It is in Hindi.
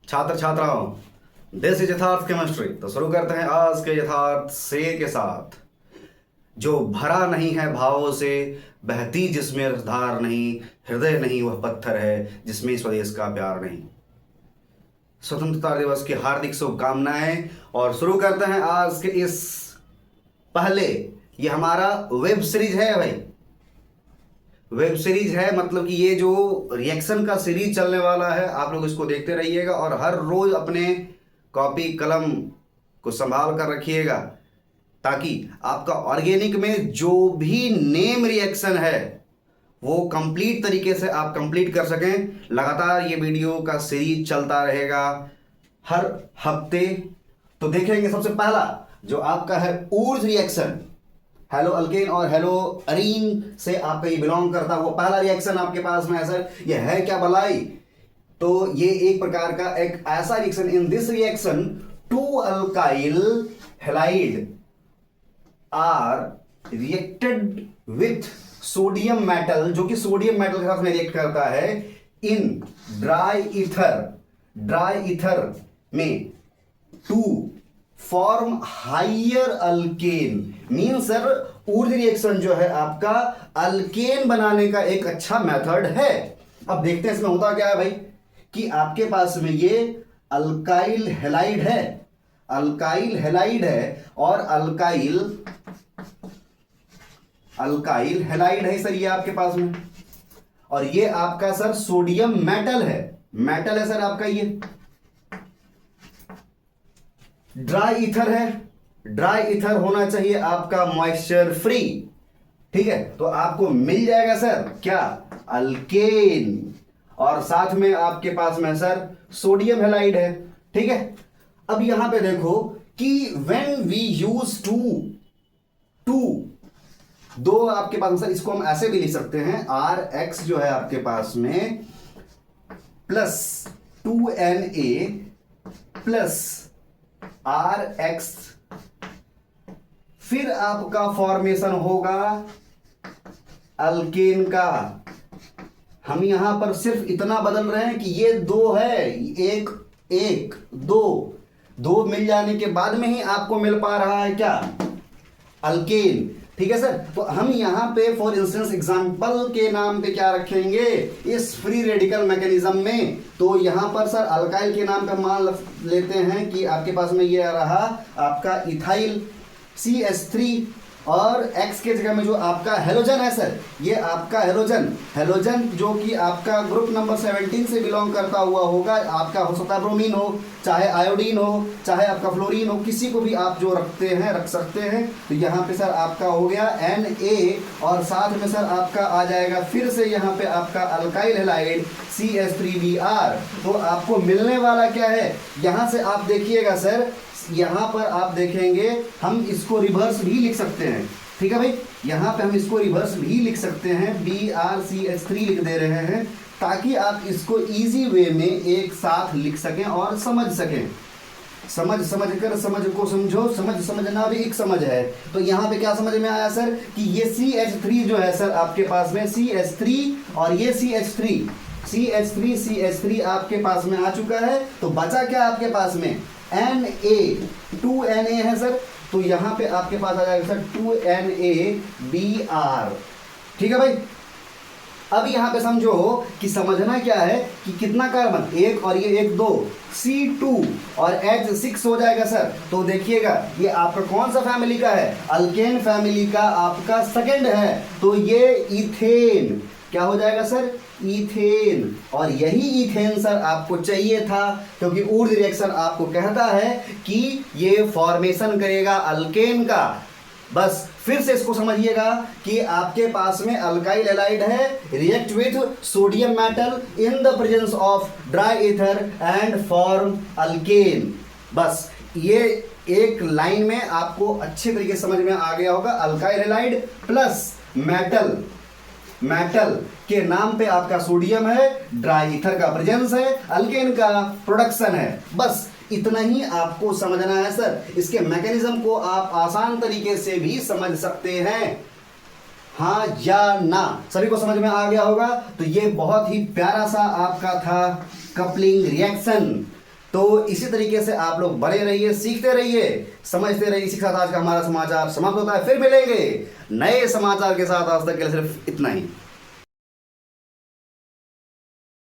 छात्र छात्राओं, दिस इज यथार्थ केमिस्ट्री। तो शुरू करते हैं आज के यथार्थ से के साथ। जो भरा नहीं है भावों से, बहती जिसमें धार नहीं, हृदय नहीं वह पत्थर है जिसमें स्वदेश का प्यार नहीं। स्वतंत्रता दिवस की हार्दिक शुभकामनाएं। और शुरू करते हैं आज के इस पहले, ये हमारा वेब सीरीज है भाई, वेब सीरीज है, मतलब कि ये जो रिएक्शन का सीरीज चलने वाला है, आप लोग इसको देखते रहिएगा और हर रोज अपने कॉपी कलम को संभाल कर रखिएगा, ताकि आपका ऑर्गेनिक में जो भी नेम रिएक्शन है वो कंप्लीट तरीके से आप कंप्लीट कर सकें। लगातार ये वीडियो का सीरीज चलता रहेगा हर हफ्ते। तो देखेंगे सबसे पहला जो आपका है ऊर्ज रिएक्शन, हेलो अल्केन और हेलो अरीन से आपका ये बिलोंग करता हुआ पहला रिएक्शन आपके पास में है सर। ये है क्या भलाई? तो ये एक प्रकार का एक ऐसा reaction, in this reaction two alkyl halide are reacted with sodium metal, जो कि सोडियम मेटल के साथ में रिएक्ट करता है इन ड्राई ईथर में टू फॉर्म हाइयर अल्केन। मीन सर ऊर्ज रिएक्शन जो है आपका अल्केन बनाने का एक अच्छा मेथड है। अब देखते हैं इसमें होता क्या है भाई, कि आपके पास में ये अल्काइल हैलाइड है और अल्काइल हैलाइड है सर, ये आपके पास में, और ये आपका सर सोडियम मेटल है सर आपका। ये ड्राई ईथर है, ड्राई ईथर होना चाहिए आपका मॉइस्चर फ्री, ठीक है। तो आपको मिल जाएगा सर क्या, अल्केन, और साथ में आपके पास में सर सोडियम हैलाइड है, ठीक है। अब यहां पे देखो कि व्हेन वी यूज टू दो आपके पास में सर, इसको हम ऐसे भी लिख सकते हैं, आर एक्स जो है आपके पास में plus 2Na plus are x, फिर आपका फॉर्मेशन होगा अल्केन का। हम यहां पर सिर्फ इतना बदल रहे हैं कि ये दो है, एक दो मिल जाने के बाद में ही आपको मिल पा रहा है क्या, अल्केन, ठीक है सर। तो हम यहां पे फॉर इंस्टेंस एग्जांपल के नाम पे क्या रखेंगे, इस फ्री रेडिकल मैकेनिज्म में, तो यहां पर सर अल्काइल के नाम पे मान लेते हैं कि आपके पास में ये आ रहा आपका इथाइल CH3, और X के जगह में जो आपका हेलोजन है सर, ये आपका हेलोजन जो कि आपका ग्रुप नंबर 17 से बिलोंग करता हुआ होगा। आपका हो सकता है ब्रोमीन हो, चाहे आयोडीन हो, चाहे आपका फ्लोरीन हो, किसी को भी आप जो रख सकते हैं। तो यहाँ पे सर आपका हो गया Na, और साथ में सर आपका आ जाएगा फिर से यहाँ पे आपका अल्काइल हैलाइड CH3Br। तो आपको मिलने वाला क्या है, यहाँ से आप देखिएगा सर, यहां पर आप देखेंगे हम इसको रिवर्स भी लिख सकते हैं, ठीक है भाई। यहां पे हम इसको रिवर्स भी लिख सकते हैं, BrCH3 लिख दे रहे हैं, ताकि आप इसको इजी वे में एक साथ लिख सकें और समझ सकें। समझ को समझो, समझना भी एक समझ है। तो यहाँ पे क्या समझ में आया सर, कि ये CH3 जो है सर आपके पास में CH3 और ये CH3 आपके पास में आ चुका है। तो बचा क्या आपके पास में, Na, 2Na है सर, तो यहां पे आपके पास आ जाएगा सर 2NaBr, ठीक है भाई। अब यहां पे समझो कि समझना क्या है, कि कितना कार्बन, एक और ये एक, 2 C2 और H6 हो जाएगा सर। तो देखिएगा ये आपका कौन सा फैमिली का है, अल्केन फैमिली का आपका सेकंड है। तो ये इथेन क्या हो जाएगा सर, इथेन, और यही इथेन सर आपको चाहिए था, क्योंकि ऊर्ज रिएक्शन आपको कहता है कि ये फॉर्मेशन करेगा अल्केन का। बस फिर से इसको समझिएगा कि आपके पास में अल्काइल हैलाइड है, react with sodium metal in the presence of dry ether and form alkane. बस ये एक लाइन में आपको अच्छे तरीके से समझ में आ गया होगा। अल्काइल हैलाइड प्लस मेटल के नाम पे आपका सोडियम है, ड्राई ईथर का प्रेजेंस है, अल्केन का प्रोडक्शन है। बस इतना ही आपको समझना है सर। इसके मैकेनिज्म को आप आसान तरीके से भी समझ सकते हैं, हाँ या ना, सभी को समझ में आ गया होगा। तो ये बहुत ही प्यारा सा आपका था कपलिंग रिएक्शन। तो इसी तरीके से आप लोग बने रहिए, सीखते रहिए, समझते रहिए। इसी के साथ आज का हमारा समाचार समाप्त होता है। फिर मिलेंगे नए समाचार के साथ। आज तक के लिए सिर्फ इतना ही।